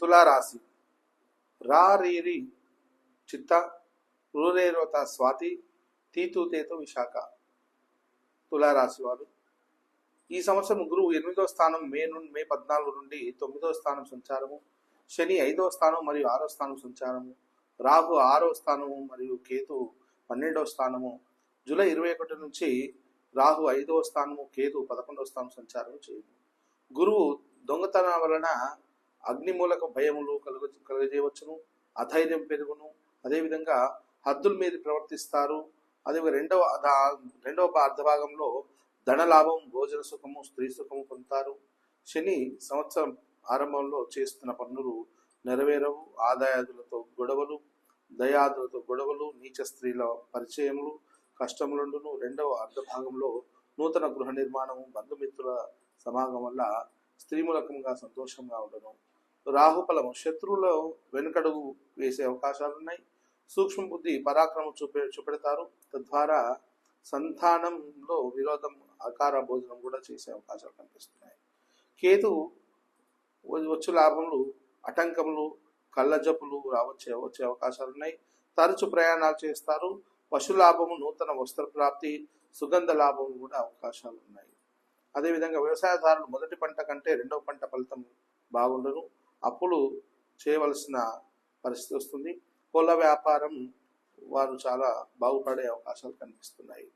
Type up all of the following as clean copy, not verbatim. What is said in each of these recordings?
తులారాశి రా రీరి చిత్త రూరేరోత స్వాతి తీతు తేతు విశాఖ. తులారాశి వారు ఈ సంవత్సరం గురువు 8వ స్థానం మే 14 నుండి 9వ స్థానం సంచారము, శని 5వ స్థానం మరియు 6వ స్థానం సంచారము, రాహు 6వ స్థానము మరియు కేతు 12వ స్థానము, జూలై 21 నుంచి రాహు 5వ స్థానము, కేతు 11వ స్థానం సంచారం చేయదు. గురువు దొంగతనం వలన అగ్నిమూలక భయములు కలుగజేయవచ్చును, అధైర్యం పెరుగును, అదేవిధంగా హద్దుల మీద ప్రవర్తిస్తారు. అదే రెండవ అర్ధభాగంలో ధనలాభం, భోజన సుఖము, స్త్రీ సుఖము పొందుతారు. శని సంవత్సరం ఆరంభంలో చేస్తున్న పనులు నెరవేరవు. ఆదాయాదులతో గొడవలు, దయాదులతో గొడవలు, నీచ స్త్రీల పరిచయములు, కష్టములుండును. రెండవ అర్ధభాగంలో నూతన గృహ నిర్మాణము, బంధుమిత్రుల సమాగం వల్ల స్త్రీ మూలకంగా సంతోషంగా ఉండను. రాహుఫలము శత్రువుల వెనుకడుగు వేసే అవకాశాలున్నాయి. సూక్ష్మ బుద్ధి పరాక్రమం చూపెడతారు. తద్వారా సంతానంలో విరోధం, ఆకార భోజనం కూడా చేసే అవకాశాలు కనిపిస్తున్నాయి. కేతు వచ్చు లాభములు, ఆటంకములు, కళ్ళజబ్బులు వచ్చే అవకాశాలు ఉన్నాయి. తరచు ప్రయాణాలు చేస్తారు. పశు లాభము, నూతన వస్త్ర ప్రాప్తి, సుగంధ లాభము కూడా అవకాశాలు ఉన్నాయి. అదేవిధంగా వ్యవసాయదారులు మొదటి పంట కంటే రెండవ పంట ఫలితం బాగుండను. అప్పులు చేయవలసిన పరిస్థితి వస్తుంది. కోళ్ళ వ్యాపారం వారు చాలా బాగుపడే అవకాశాలు కనిపిస్తున్నాయి.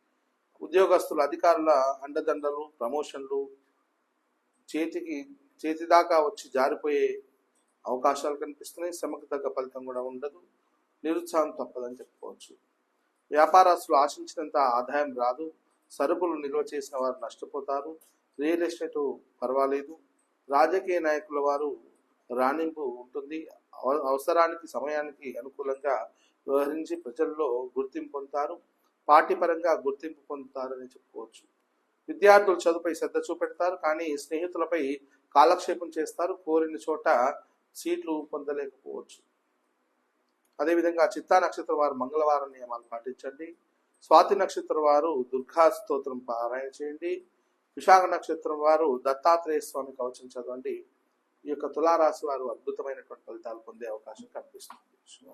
ఉద్యోగస్తులు అధికారుల అండదండలు, ప్రమోషన్లు చేతి దాకా వచ్చి జారిపోయే అవకాశాలు కనిపిస్తున్నాయి. శ్రమకు తగ్గ ఫలితం కూడా ఉండదు. నిరుత్సాహం తప్పదని చెప్పుకోవచ్చు. వ్యాపారస్తులు ఆశించినంత ఆదాయం రాదు. సరుకులు నిల్వ చేసిన వారు నష్టపోతారు. రియల్ ఎస్టేట్ పర్వాలేదు. రాజకీయ నాయకుల వారు రాణింపు ఉంటుంది. అవసరానికి సమయానికి అనుకూలంగా వ్యవహరించి ప్రజల్లో గుర్తింపు పొందుతారు. పార్టీ పరంగా గుర్తింపు పొందుతారని చెప్పుకోవచ్చు. విద్యార్థులు చదువుపై శ్రద్ధ చూపెడతారు, కానీ స్నేహితులపై కాలక్షేపం చేస్తారు. కోరిన చోట సీట్లు పొందలేకపోవచ్చు. అదేవిధంగా చిత్తా నక్షత్రం వారు మంగళవారం నియమాలు పాటించండి. స్వాతి నక్షత్రం వారు దుర్గా స్తోత్రం పారాయణ చేయండి. విశాఖ నక్షత్రం వారు దత్తాత్రేయ స్వామి కవచం చదవండి. ఈ యొక్క తులారాశి వారు అద్భుతమైనటువంటి ఫలితాలు పొందే అవకాశం కనిపిస్తుంది.